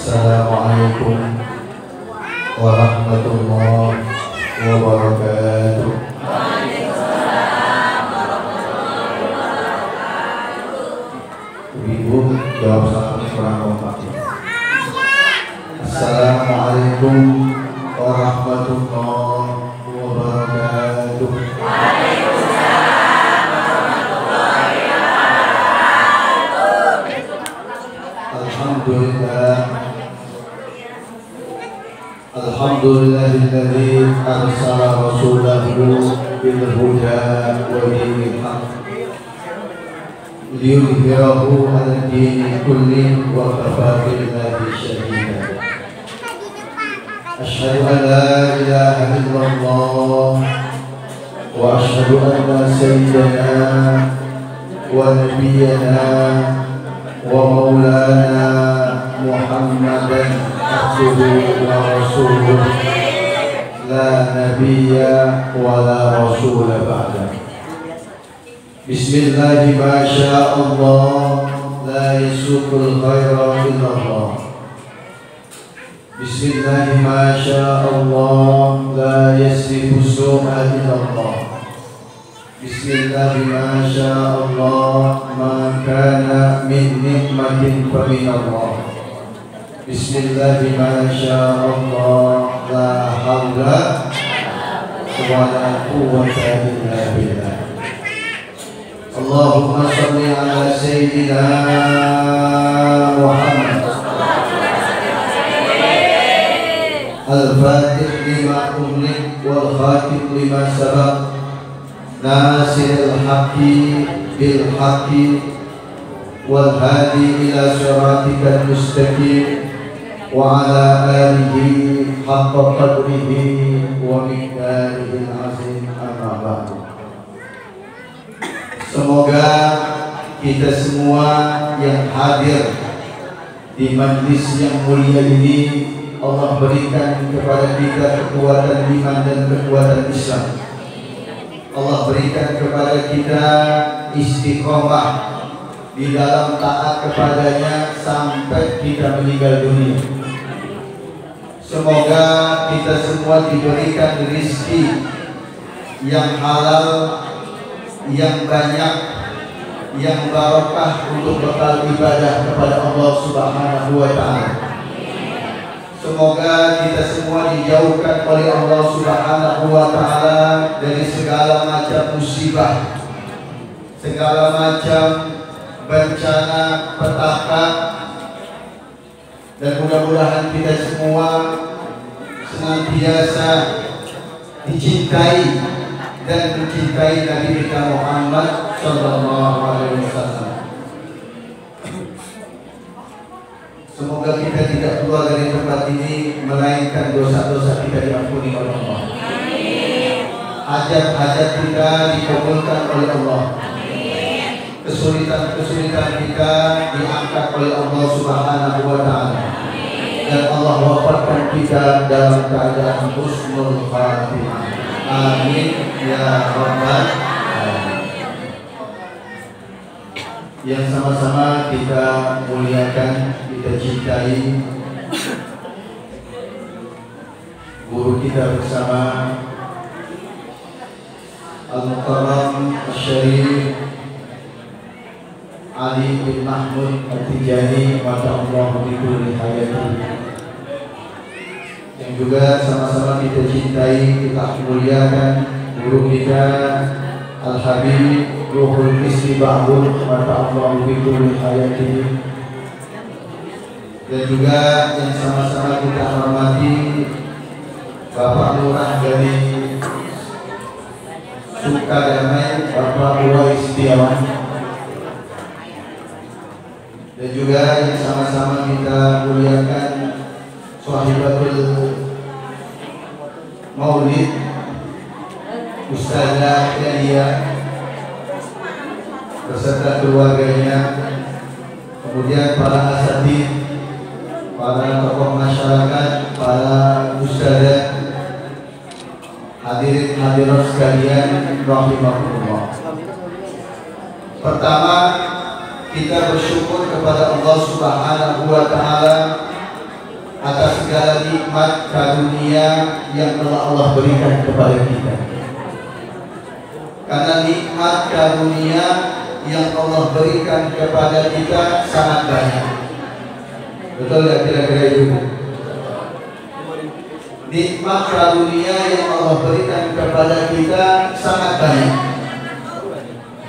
Assalamualaikum warahmatullahi wabarakatuh. Ibu jawab salam kurang kompak. Assalamualaikum warahmatullahi wabarakatuh. Alhamdulillahilladzi arsala rasulahu bil huda wa dinil haqq liyudhhirahu 'ala dini kulli wa kafaa billahi shahida. Asyhadu an la ilaha illallah wa asyhadu anna sayyidana wa nabiyyana wa maulana Muhammadan abduhu wa rasuluh la nabiyya wa la rasula ba'da. Bismillahi ma sya'allah la yasukul khaira illallah. Bismillahi ma sya'allah la yasrifu su'a illallah. Bismillahi ma sya'allah ma kana min nikmatin fa min Allah. Bismillahi ma sya'allah la hawla wa la quwwata illa billah. Allahumma shalli ala sayyidina Muhammad al-fatih lima umlik wal khatib lima sabaq nasiril haqqi bil haqqi wal hadi ila siratikal mustaqim wa ala alihi haqqa qadrihi wa miqdarihil azim. Amma ba'du. Semoga kita semua yang hadir di majlis yang mulia ini Allah berikan kepada kita kekuatan iman dan kekuatan Islam. Allah berikan kepada kita istiqomah di dalam taat kepadanya sampai kita meninggal dunia. Semoga kita semua diberikan rezeki yang halal, yang banyak, yang barokah untuk bekal ibadah kepada Allah Subhanahu wa Ta'ala. Semoga kita semua dijauhkan oleh Allah Subhanahu wa Ta'ala dari segala macam musibah, segala macam bencana, petaka, dan mudah-mudahan kita semua senantiasa dicintai dan mencintai Nabi kita Muhammad sallallahu alaihi wasallam. Semoga kita tidak keluar dari tempat ini melainkan dosa-dosa kita diampuni oleh Allah. Hajat-hajat kita dikabulkan oleh Allah. Kesulitan-kesulitan kita diangkat oleh Allah Subhanahu wa Ta'ala. Dan Allah wafatkan kita dalam keadaan husnul khatimah. Amin ya rabbal alamin. Yang sama-sama kita muliakan, kita cintai guru kita bersama Al-Mukarram Al-Syarif Ali bin Mahmud Al-Tijani Wada'allahu bikulli hayati, yang juga sama-sama kita cintai, kita muliakan guru kita Al-Habib Ruhul Misri Ba'bul Wada'allahu bikulli hayati, dan juga yang sama-sama kita hormati Bapak Lurah dari Sukadamai, Bapak Uwais Setiawan, dan juga yang sama-sama kita muliakan Sahibatul Maulid Ustazah Elia beserta keluarganya, kemudian para asatidz, para tokoh masyarakat, para ustazah, hadirin hadirat sekalian rahimakumullah. Pertama, kita bersyukur kepada Allah Subhanahu wa Ta'ala atas segala nikmat karunia yang telah Allah berikan kepada kita. Karena nikmat karunia yang Allah berikan kepada kita sangat banyak. Betul gak kira-kira itu? Nikmat karunia yang Allah berikan kepada kita sangat banyak.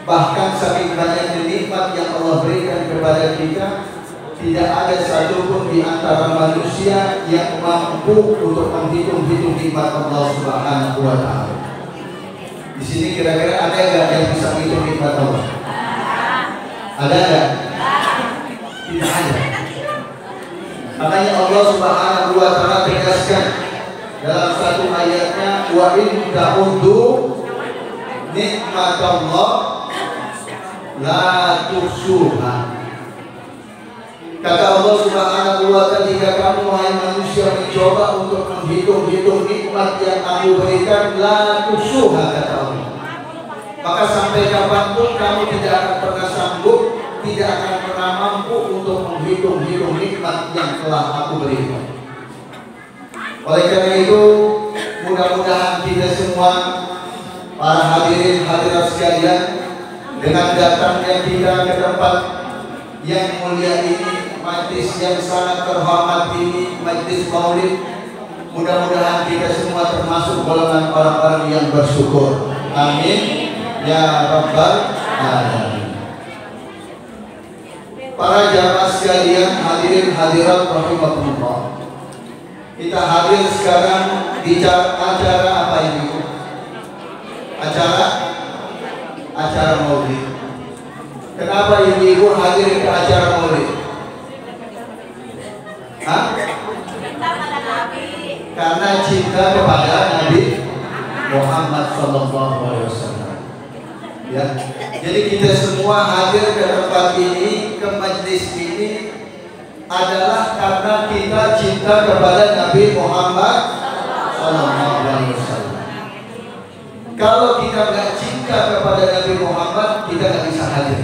Bahkan saking banyaknya nikmat yang Allah berikan kepada kita, tidak ada satupun di antara manusia yang mampu untuk menghitung-hitung nikmat Allah Subhanahu wa Ta'ala. Di sini kira-kira ada nggak yang bisa menghitung nikmat Allah? Ada nggak? Tidak ada. Makanya Allah Subhanahu wa Ta'ala tegaskan dalam satu ayatnya, wa in ta'uddu nikmatallah la tuhsuha. Kata Allah Subhanahu wa Ta'ala, jika kamu wahai manusia mencoba untuk menghitung-hitung nikmat yang aku berikan, la tuhsuha, kata Allah, maka sampai kapanpun kamu tidak akan pernah sanggup, tidak akan pernah mampu untuk menghitung-hitung nikmat yang telah aku berikan. Oleh karena itu, mudah-mudahan kita semua, para hadirin hadirat sekalian, dengan datangnya kita ke tempat yang mulia ini, majlis yang sangat terhormat ini, majlis maulid, mudah-mudahan kita semua termasuk golongan orang-orang yang bersyukur. Amin ya rabbal alamin. Para jamaah sekalian, hadirin hadirat rahimakumullah, kita hadir sekarang di acara apa ini? Acara maulid. Kenapa ibu-ibu hadir ke acara maulid? Hah? Karena cinta kepada Nabi Muhammad SAW. Ya, jadi kita semua hadir ke tempat ini, ke majlis ini adalah karena kita cinta kepada Nabi Muhammad SAW. Kalau kita nggak cinta kepada Nabi Muhammad, kita nggak bisa hadir.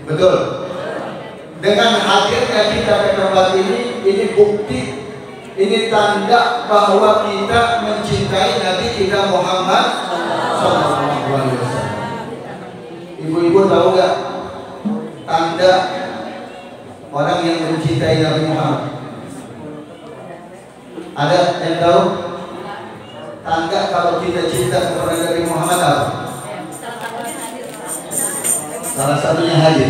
Betul. Dengan hadirnya kita ke tempat ini bukti, ini tanda bahwa kita mencintai Nabi kita Muhammad SAW. Ibu-ibu tahu nggak tanda orang yang mencintai Nabi Muhammad? Ada yang tahu? Tanda kalau kita cinta kepada Nabi Muhammad apa? Salah satunya hadir.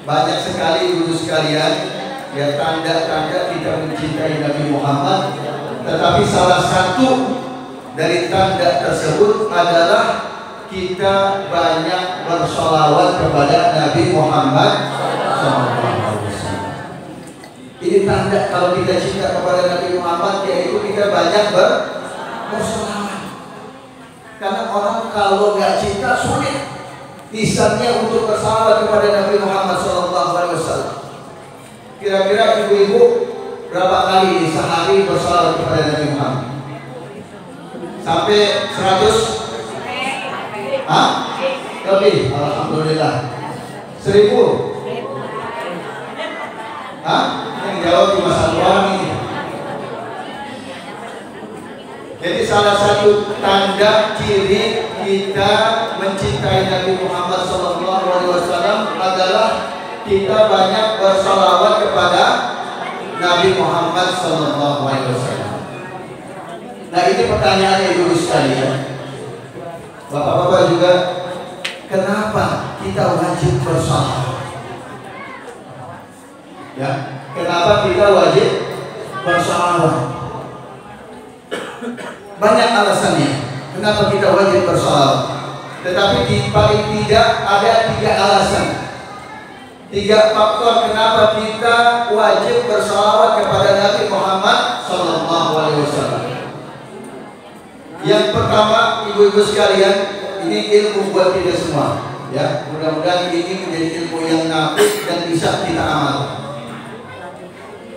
Banyak sekali ibu sekalian ya tanda-tanda kita mencintai Nabi Muhammad, tetapi salah satu dari tanda tersebut adalah kita banyak bersolawat kepada Nabi Muhammad SAW. Ini tanda kalau kita cinta kepada Nabi Muhammad, yaitu kita banyak bersolawat. Karena orang kalau nggak cinta sulit lisannya untuk bersolawat kepada Nabi Muhammad SAW. Kira-kira ibu-ibu berapa kali sehari bersolawat kepada Nabi Muhammad? Sampai 100? Hah? Lebih? Alhamdulillah. 1000? Hah? Yang jawab cuma satu orang ini. Jadi salah satu tanda ciri kita mencintai Nabi Muhammad SAW adalah kita banyak bersalawat kepada Nabi Muhammad SAW. Nah, ini pertanyaannya ibu sekalian, bapak-bapak juga, kenapa kita wajib bersalawat? Ya, kenapa kita wajib bersalawat? Banyak alasannya kenapa kita wajib bersalawat. Tetapi paling tidak ada 3 alasan, 3 faktor kenapa kita wajib bersalawat kepada Nabi Muhammad SAW. Yang pertama, ibu-ibu sekalian, ini ilmu buat kita semua. Ya, mudah-mudahan ini menjadi ilmu yang nafi dan bisa kita amalkan.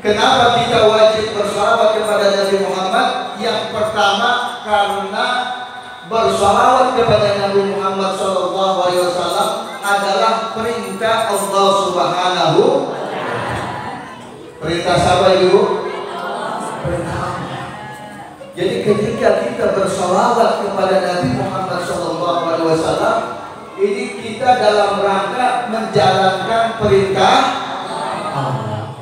Kenapa kita wajib bersalawat kepada Nabi Muhammad? Yang pertama, karena bersalawat kepada Nabi Muhammad SAW adalah perintah Allah Subhanahu. Perintah siapa Ibu? Perintah Allah. Jadi ketika kita bersalawat kepada Nabi Muhammad SAW, ini kita dalam rangka menjalankan perintah Allah.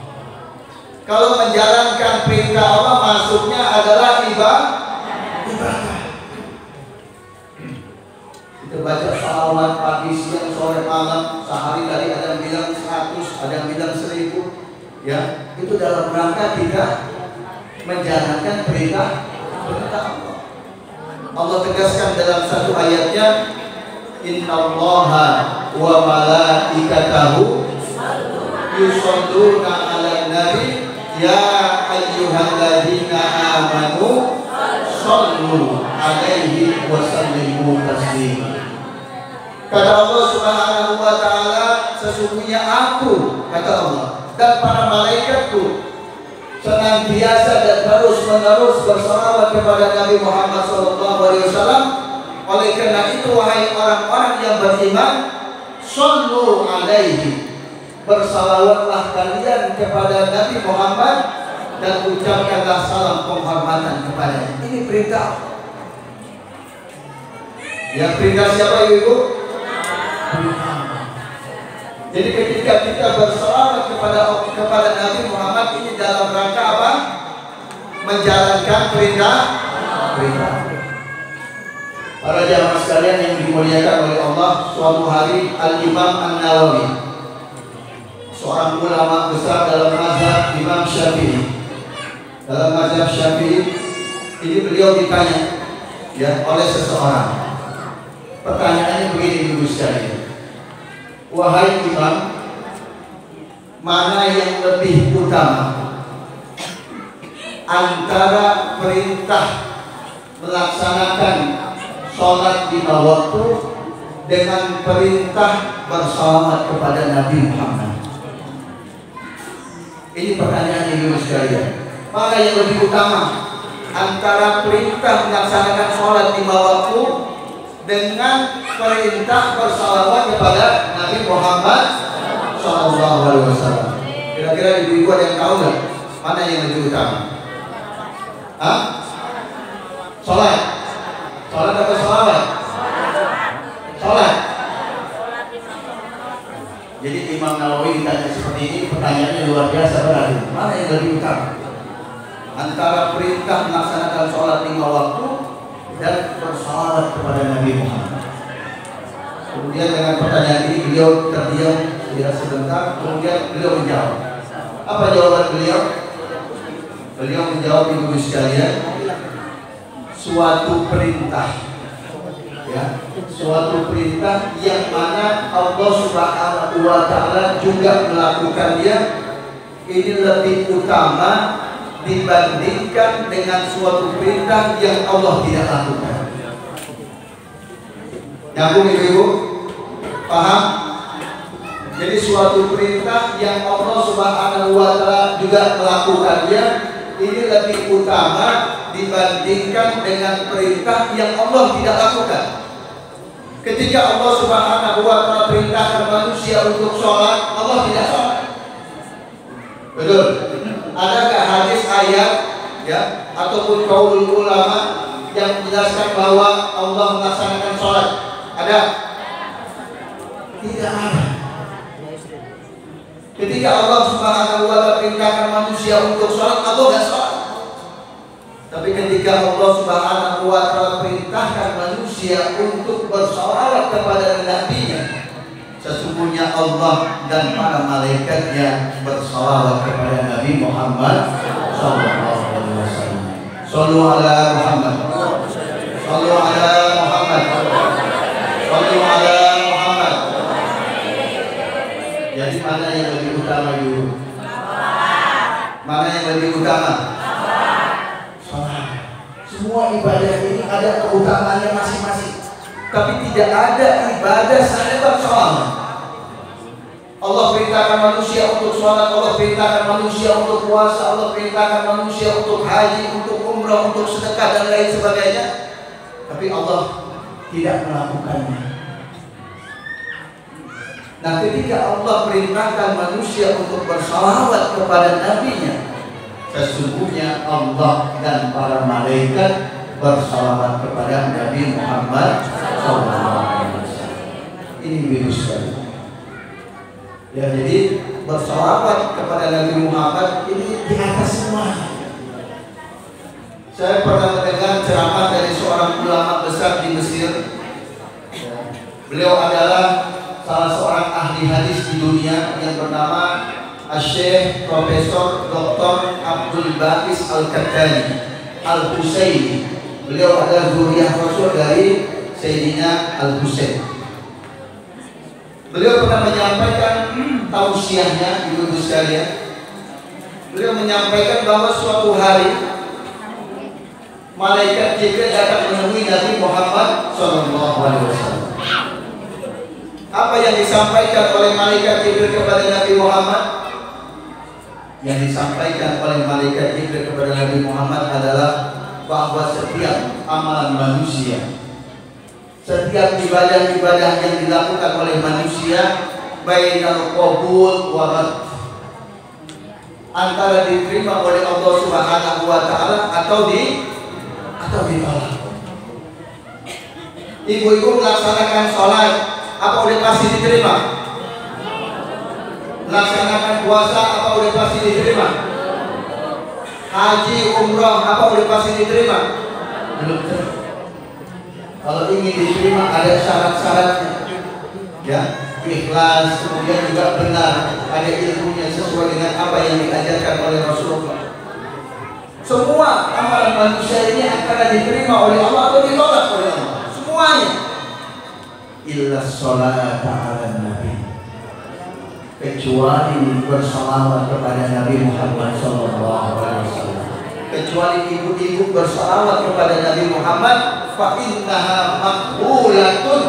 Kalau menjalankan perintah Allah maksudnya adalah ibadah. Kita baca salawat pagi, siang, sore, malam, sehari kali ada yang bilang 100, ada yang bilang 1000. Ya, itu dalam rangka kita menjalankan perintah Allah. Allah tegaskan dalam satu ayatnya, Innallaha wa malaikatahu yusholluna 'alan nabi ya ayyuhalladzina amanu shollu 'alaihi wa sallimu taslima. Kata Allah Subhanahu wa taala, sesungguhnya aku, kata Allah, dan para malaikatku senantiasa dan terus-menerus bersalawat kepada Nabi Muhammad SAW. Oleh karena itu, wahai orang-orang yang beriman, shollu alaihi, bersalawatlah kalian kepada Nabi Muhammad dan ucapkanlah salam penghormatan kepadanya. Ini perintah. Yang perintah siapa Ibu? Jadi ketika kita bersalawat kepada Nabi Muhammad, ini dalam rangka apa? Menjalankan perintah. Para jamaah sekalian yang dimuliakan oleh Allah, suatu hari Al-Imam An-Nawawi, seorang ulama besar dalam mazhab Imam Syafi'i, dalam mazhab Syafi'i, ini beliau ditanya ya oleh seseorang. Pertanyaannya begini Ibu sekalian, wahai imam, mana yang lebih utama antara perintah melaksanakan sholat 5 waktu dengan perintah bersalawat kepada Nabi Muhammad? Ini pertanyaan Ibu sekalian. Mana yang lebih utama antara perintah melaksanakan sholat 5 waktu dengan perintah bersalawat kepada Nabi Muhammad SAW? Kira-kira ibu-ibu ada yang tahu nggak mana yang lebih utama? Sholat atau salawat? Sholat. Jadi Imam Nawawi ditanya seperti ini, pertanyaannya luar biasa berarti. Mana yang lebih utama antara perintah melaksanakan sholat 5 waktu dan bersalawat kepada Nabi Muhammad? Kemudian dengan pertanyaan ini beliau terdiam sebentar, kemudian beliau menjawab. Apa jawaban beliau? Beliau menjawab, Ibu sekalian, suatu perintah, ya, suatu perintah yang mana Allah Subhanahu wa taala juga melakukannya, ini lebih utama dibandingkan dengan suatu perintah yang Allah tidak lakukan. Nyambung Ibu? Paham? Jadi suatu perintah yang Allah Subhanahu wa taala juga melakukannya, ini lebih utama dibandingkan dengan perintah yang Allah tidak lakukan. Ketika Allah Subhanahu wa taala perintahkan manusia untuk sholat, Allah tidak sholat. Betul? Adakah hadis, ayat, ya, ataupun qaulul ulama yang menjelaskan bahwa Allah melaksanakan sholat? Ada? Tidak ada. Ketika Allah Subhanahu wa taala perintahkan manusia untuk sholat, Allah tidak sholat. Tapi ketika Allah Subhanahu wa taala perintahkan manusia untuk bersalawat kepada Nabi-Nya, sesungguhnya Allah dan para malaikatnya bersalawat kepada Nabi Muhammad sallallahu alaihi wasallam. Shallu ala Muhammad. Shallu ala Muhammad. Shallu ala Muhammad. Jadi mana yang lebih utama dulu? Mana yang lebih utama? Semua ibadah ini ada keutamaannya masing-masing, tapi tidak ada ibadah selain sholat. Allah perintahkan manusia untuk sholat, Allah perintahkan manusia untuk puasa, Allah perintahkan manusia untuk haji, untuk umrah, untuk sedekah dan lain sebagainya, tapi Allah tidak melakukannya. Nah, ketika Allah perintahkan manusia untuk bersalawat kepada nabinya, sesungguhnya Allah dan para malaikat bersalawat kepada Nabi Muhammad SAW. Ini virus sekali. Ya, jadi bersalawat kepada Nabi Muhammad ini di atas semua. Saya pernah mendengar ceramah dari seorang ulama besar di Mesir. Beliau adalah salah seorang ahli hadis di dunia yang bernama Syekh Profesor Dr. Abdul Baqis Al-Kattani Al-Husaini. Beliau adalah zuriyah Rasul dari Sayyidina Al-Husain. Beliau pernah menyampaikan tausiahnya, ibu-ibu sekalian. Beliau menyampaikan bahwa suatu hari malaikat Jibril datang menemui Nabi Muhammad SAW. Apa yang disampaikan oleh malaikat Jibril kepada Nabi Muhammad? Yang disampaikan oleh malaikat Jibril kepada Nabi Muhammad adalah bahwa setiap amalan manusia, setiap ibadah-ibadah yang dilakukan oleh manusia, bainal qabul wa rad, antara diterima oleh Allah Subhanahu wa taala atau ditolak. Ibu-ibu melaksanakan sholat, apa udah pasti diterima? Melaksanakan puasa, apa udah pasti diterima? Haji, umrah, apa udah pasti diterima? Belum tentu. Kalau ingin diterima ada syarat-syaratnya, ya, ikhlas, kemudian juga benar, ada ilmunya sesuai dengan apa yang diajarkan oleh Rasulullah. Semua amalan manusia ini akan diterima oleh Allah atau ditolak oleh Allah, semuanya. Illa sholat ala Nabi, kecuali bersalawat kepada Nabi Muhammad SAW. Kecuali ibu-ibu bersalawat kepada Nabi Muhammad, fa innaha maqbulatun,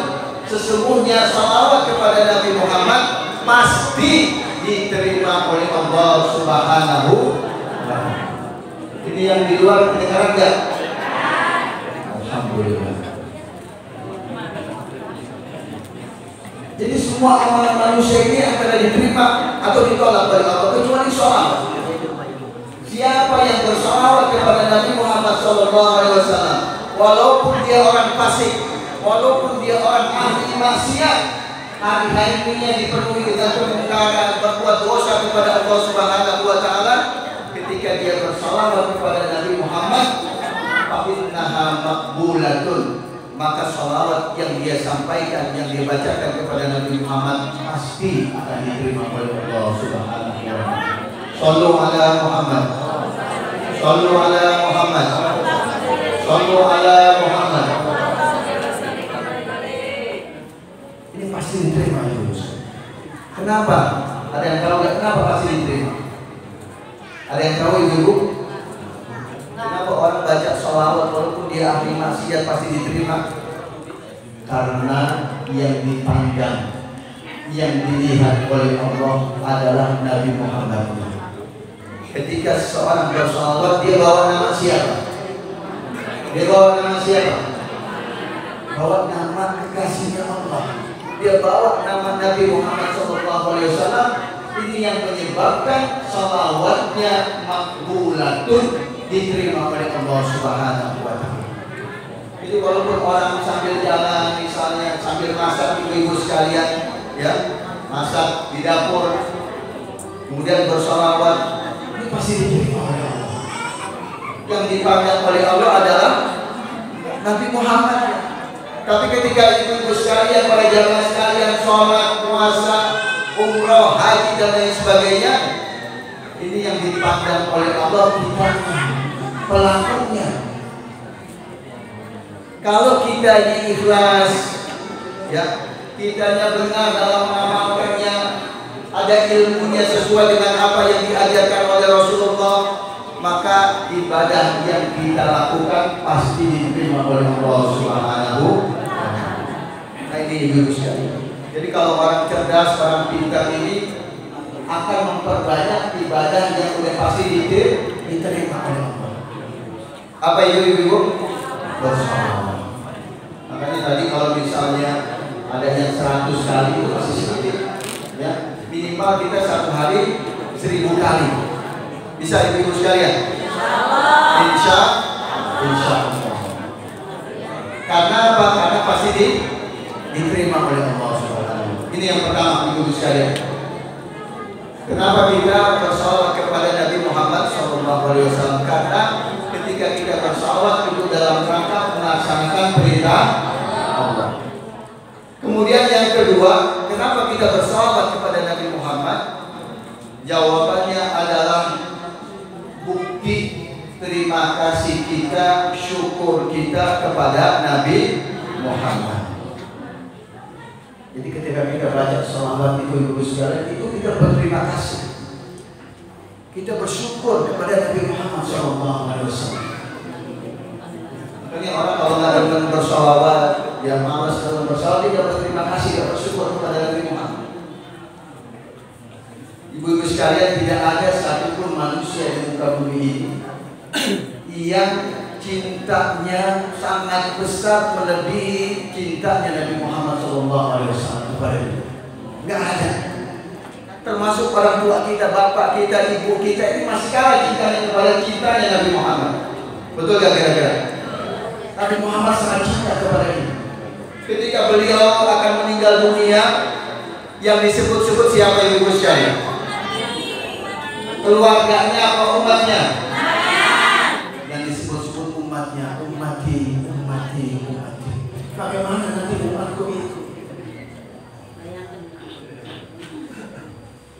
sesungguhnya salawat kepada Nabi Muhammad pasti diterima oleh Allah Subhanahu wa ta'ala. Ini yang di luar kedengaran enggak? Alhamdulillah. Jadi semua amalan manusia ini akan diterima atau ditolak oleh Allah kecuali sholat. Siapa yang bersalawat kepada Nabi Muhammad SAW, walaupun dia orang fasik, walaupun dia orang ahli maksiat, hari-harinya dipenuhi dengan kemungkaran, berbuat dosa kepada Allah Subhanahu wa ta'ala, ketika dia bersalawat kepada Nabi Muhammad, fa innaha maqbulatun, maka salawat yang dia sampaikan, yang dia bacakan kepada Nabi Muhammad pasti akan diterima oleh Allah Subhanahu wa ta'ala. Sallu ala Muhammad, sallu ala Muhammad, sallu ala Muhammad. Ini pasti diterima, Ibu. Kenapa? Ada yang tahu nggak kenapa pasti diterima? Ada yang tahu, Ibu? Kenapa orang baca sholawat walaupun dia ahli maksiat pasti diterima? Karena yang dipandang, yang dilihat oleh Allah adalah Nabi Muhammad. Ketika seseorang bersalawat, dia bawa nama siapa? Dia bawa nama siapa? Bawa nama kekasihnya Allah. Dia bawa nama Nabi Muhammad SAW. Ini yang menyebabkan salawatnya makbulatun, diterima oleh Allah Subhanahu wa ta'ala. Jadi walaupun orang sambil jalan, misalnya sambil masak, ibu-ibu sekalian, ya, masak di dapur, kemudian bersalawat, ini pasti diterima oleh Allah. Yang dipandang oleh Allah adalah Nabi Muhammad. Tapi ketika ibu-ibu sekalian, para jamaah sekalian, sholat, puasa, umroh, haji dan lain sebagainya, ini yang dipandang oleh Allah kitanya, pelakunya. Kalau kita ini ikhlas, ya, kitanya benar dalam mengamalkannya, ada ilmunya sesuai dengan apa yang diajarkan oleh Rasulullah, maka ibadah yang kita lakukan pasti diterima oleh Allah Subhanahu wa ta'ala. Nah, ini ibu sekalian. Jadi kalau orang cerdas, orang pintar ini akan memperbanyak ibadah yang sudah pasti diterima oleh Allah. Apa itu ibu? Bersalawat. Makanya tadi kalau misalnya ada yang 100 kali itu masih sedikit. minimal kita satu hari 1000 kali. Bisa ibu-ibu sekalian? Insya Allah. Karena apa? Karena pasti diterima oleh Allah Subhanahu. Ini yang pertama ibu-ibu sekalian. Kenapa kita bersalawat kepada Nabi Muhammad SAW? Karena ketika kita bersalawat itu dalam rangka melaksanakan perintah Allah. Kemudian yang kedua, kenapa kita bersalawat kepada Nabi Muhammad? Jawabannya adalah bukti terima kasih kita, syukur kita kepada Nabi Muhammad. Jadi ketika kita baca salawat itu ibu sekalian, itu kita berterima kasih. Kita bersyukur kepada Nabi Muhammad SAW. Makanya orang kalau nggak ada bersalawat, yang malas dalam bersalawat, dia berterima kasih, dia bersyukur kepada Nabi Muhammad. Ibu-ibu sekalian, tidak ada satupun manusia di muka bumi ini yang cintanya sangat besar melebihi cintanya Nabi Muhammad SAW kepada dia. Nggak ada. Termasuk orang tua kita, bapak kita, ibu kita, ini masih kalah cintanya kepada cintanya Nabi Muhammad. Betul gak kira-kira? Nabi Muhammad sangat cinta kepada kita. Ketika beliau akan meninggal dunia, yang disebut-sebut siapa ibu sekalian? Keluarganya apa umatnya? Yang disebut-sebut umatnya, ummati. Bagaimana nanti umatku itu?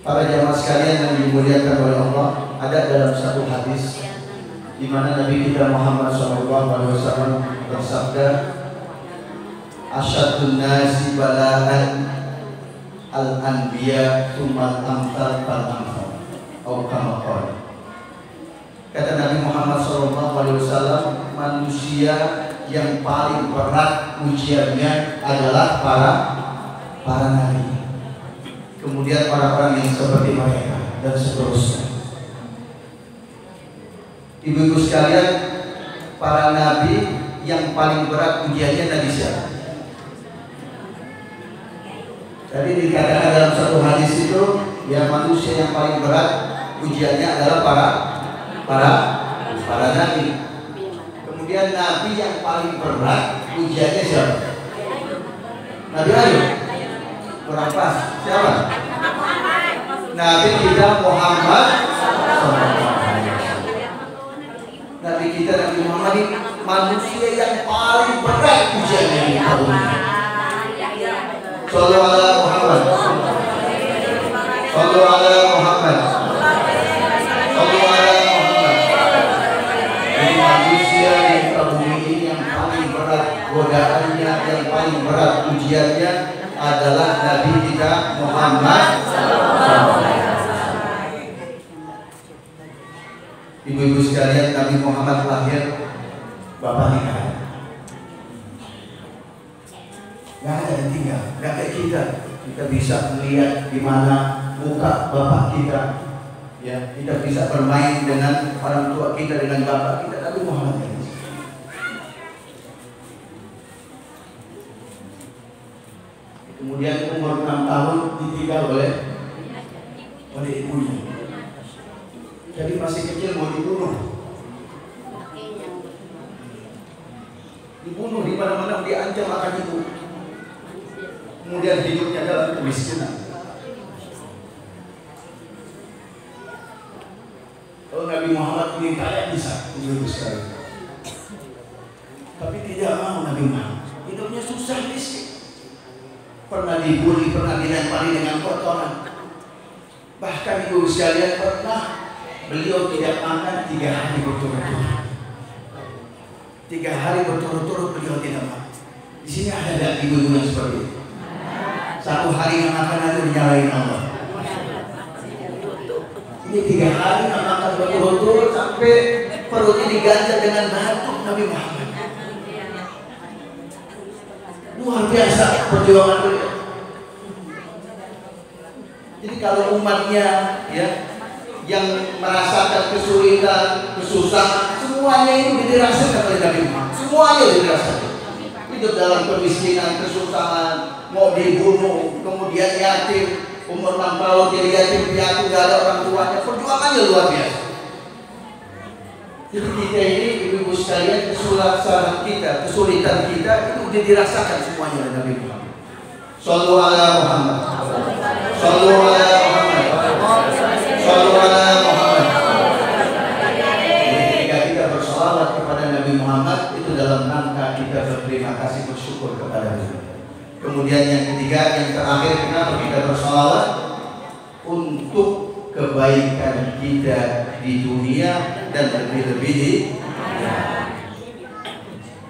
Para jamaah sekalian yang dimuliakan oleh Allah, ada dalam satu hadis di mana Nabi kita Muhammad SAW bersabda, asyadun nasi bala'an al-anbiya tsummal amsal fal amsal. Kata Nabi Muhammad SAW, manusia yang paling berat ujiannya adalah para nabi. Kemudian orang-orang yang seperti mereka dan seterusnya. Ibu-ibu sekalian, para nabi yang paling berat ujiannya Nabi siapa? Tadi dikatakan dalam satu hadis itu, ya manusia yang paling berat ujiannya adalah para nabi. Kemudian nabi yang paling berat ujiannya siapa? Nabi Ayub. Kurang pas. Siapa? Nabi kita Muhammad. Nabi kita Nabi Muhammad ini manusia yang paling berat ujiannya di dunia. Sallallahu alaihi Muhammad. Sallallahu alaihi Muhammad. Sallallahu alaihi Muhammad. Jadi manusia di bumi ini yang paling berat godaannya, yang paling berat ujiannya adalah Nabi kita Muhammad. Ibu-ibu sekalian, Nabi Muhammad lahir, bapaknya nggak ada. Nggak ada yang tinggal, nggak kayak kita. Kita bisa melihat di mana muka bapak kita, ya, kita bisa bermain dengan orang tua kita, dengan bapak kita. Nabi Muhammad ini. Kemudian umur 6 tahun ditinggal oleh ibunya. Jadi masih kecil mau dibunuh. Dibunuh di mana-mana, diancam akan ibu. Kemudian hidupnya dalam kemiskinan. Kalau Nabi Muhammad ini kaya bisa, sekali. Tapi tidak mau Nabi Muhammad. Hidupnya susah, miskin. Pernah dibully, pernah dilempari dengan kotoran. Bahkan ibu sekalian pernah beliau tidak makan 3 hari berturut-turut. 3 hari berturut-turut beliau tidak makan. Di sini ada nggak ibu-ibu yang seperti itu? 1 hari yang makan itu dinyalain Allah. Ini 3 hari nggak makan berturut-turut sampai perutnya diganjal dengan batuk Nabi Muhammad. Luar biasa perjuangan beliau. Jadi kalau umatnya, ya, yang merasakan kesulitan, kesusahan, semuanya itu dirasakan oleh Nabi Muhammad. Semuanya dirasakan. Hidup dalam kemiskinan, kesusahan, mau dibunuh, kemudian yatim, umur 6 tahun jadi yatim piatu, gak ada orang tuanya, perjuangannya luar biasa. Jadi kita ini ibu-ibu sekalian, kesulitan kita itu udah dirasakan semuanya oleh Nabi Muhammad. Shallu ala Muhammad, shallu ala Muhammad, shallu ala Muhammad. Ketika kita bersalawat kepada Nabi Muhammad itu dalam rangka kita berterima kasih, bersyukur kepada Dia. Kemudian yang ketiga, yang terakhir, kenapa kita bersalawat? Untuk kebaikan kita di dunia dan lebih-lebih di akhirat.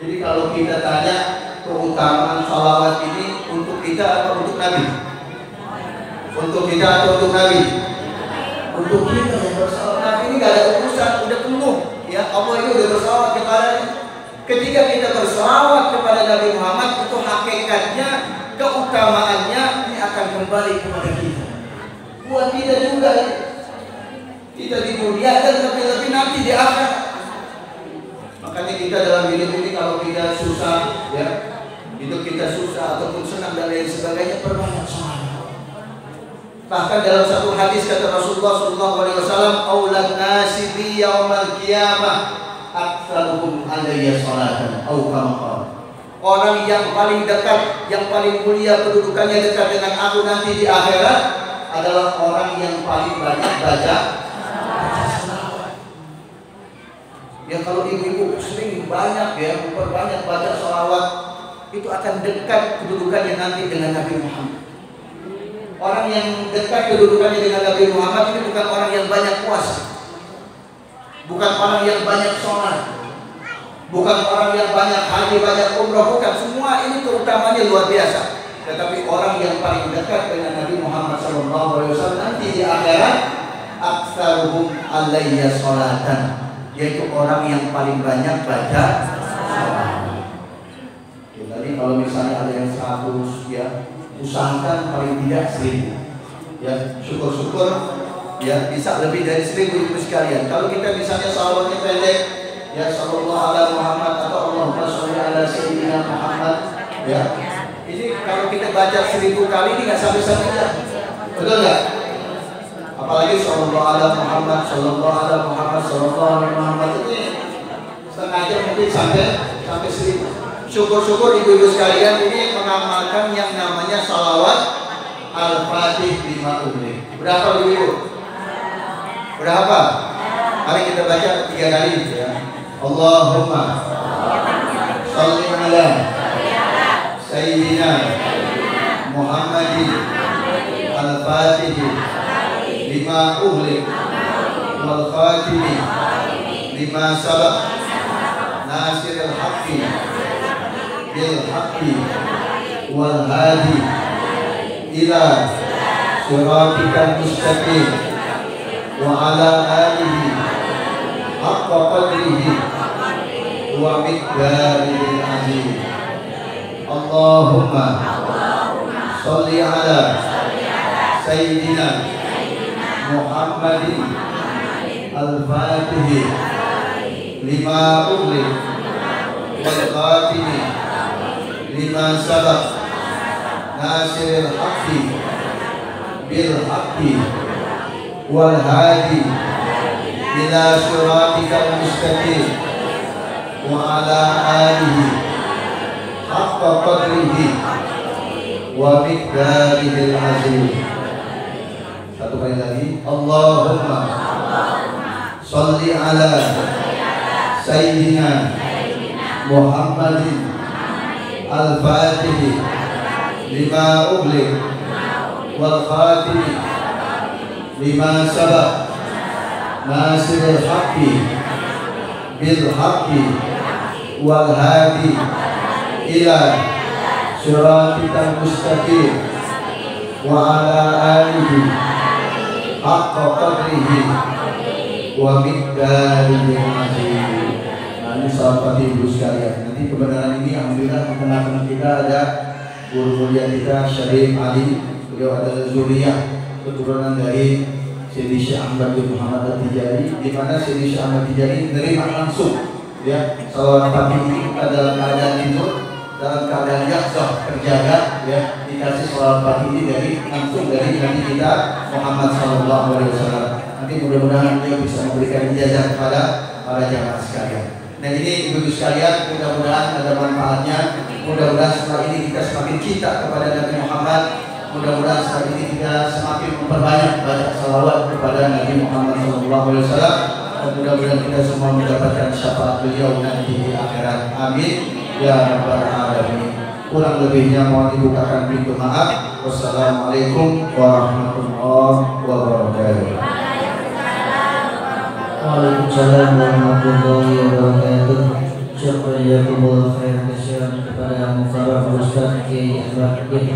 Jadi kalau kita tanya keutamaan salawat ini untuk kita atau untuk Nabi? Untuk kita atau untuk Nabi? Untuk kita yang bersalawat. Nabi ini gak ada urusan, udah penuh. Ya, Allah ini udah bersalawat kepadanya. Ketika kita bersalawat kepada Nabi Muhammad, itu hakikatnya, keutamaannya ini akan kembali kepada kita. Buat kita juga, kita di dunia dan lebih-lebih nanti di akhirat. Makanya kita dalam hidup ini kalau kita susah, ya, hidup kita susah ataupun senang dan lain sebagainya, perbanyak salawat. Bahkan dalam satu hadis kata Rasulullah SAW, "Aulan nasi bi yaumal qiyamah aktsaruhum alayya salatan." Atau kama qala. Orang yang paling dekat, yang paling mulia kedudukannya dekat dengan aku nanti di akhirat adalah orang yang paling banyak baca salawat. Ya kalau ibu-ibu sering banyak ya memperbanyak baca salawat, itu akan dekat kedudukannya nanti dengan Nabi Muhammad. Orang yang dekat kedudukannya dengan Nabi Muhammad ini bukan orang yang banyak puasa, bukan orang yang banyak sholat, bukan orang yang banyak haji, banyak umrah, bukan. Semua ini keutamanya luar biasa. Tetapi orang yang paling dekat dengan Nabi Muhammad SAW nanti di akhirat, aktsaruhum alayya sholatan, yaitu orang yang paling banyak baca salat. Ya, tadi kalau misalnya ada yang 100, ya usahakan paling tidak 1000. Ya, syukur-syukur ya bisa lebih dari 1000 itu sekalian. Kalau kita misalnya salawatnya pendek, ya sallallahu ala Muhammad atau Allahumma sholli ala sayyidina Muhammad, ya. Ini kalau kita baca 1000 kali ini nggak sampai-sampai, betul nggak? Apalagi sallallahu ala Muhammad, sallallahu ala Muhammad, sallallahu ala Muhammad, ini setengah jam mungkin sampai 1000. Syukur-syukur ibu-ibu sekalian ini mengamalkan yang namanya salawat Al-Fatih 5 umri. Berapa ibu? Berapa? Mari kita baca 3 kali ya. Allahumma sholli ala Sayyidina Muhammadin Al-Fatih 5 ughliq wal khatim 5 sabaq nasiril haqqi bil haqqi wal hadi ila siratikal mustaqim wa ala alihi haqqa qadrihi wa miqdaril azim. Allahumma sholli ala Sayyidina Muhammadin Al-Fatih 5 ughliq wal khatim 5 sabaq nasiril haqqi bil haqqi wal hadi ila siratikal mustaqim wa ala alihi haqqa qadrihi wa miqdarihil azim. Satu kali lagi. Allahumma sholli ala Sayyidina Muhammadin Al-Fatih 5 ughliq wal khatim 5 sabaq nasiril haqqi bil haqqi wal hadi ila siratikal mustaqim wa ala alihi haqqa qadrihi wa miqdarihil azim. Nah, ini sahabat ibu sekalian. Nanti kebenaran ini alhamdulillah tengah-tengah kita ada guru mulia kita Syarif Ali. Beliau adalah zuriyah keturunan dari Sayyidi Syekh Ahmad bin Muhammad At-Tijani, di mana Sayyidi Syekh Ahmad Tijani menerima langsung ya salawat Fatih ini dalam keadaan tidur dalam keadaan yakzah terjaga, ya, dikasih sholawat pagi ini langsung dari Nabi kita Muhammad SAW. Nanti mudah-mudahan beliau bisa memberikan ijazah kepada para jamaah sekalian. Dan ini ibu sekalian, mudah-mudahan ada manfaatnya. Mudah-mudahan setelah ini kita semakin cinta kepada Nabi Muhammad. Mudah-mudahan setelah ini kita semakin memperbanyak baca salawat kepada Nabi Muhammad SAW. Dan mudah-mudahan kita semua mendapatkan syafaat beliau nanti di akhirat. Amin ya rabbal alamin. Kurang lebihnya mohon dibukakan pintu maaf. Wassalamualaikum warahmatullahi wabarakatuh. Waalaikumsalam warahmatullahi wabarakatuh. Syukur jazakumullah khair kepada Mufarrah Ustaz Kiai Ahmad bin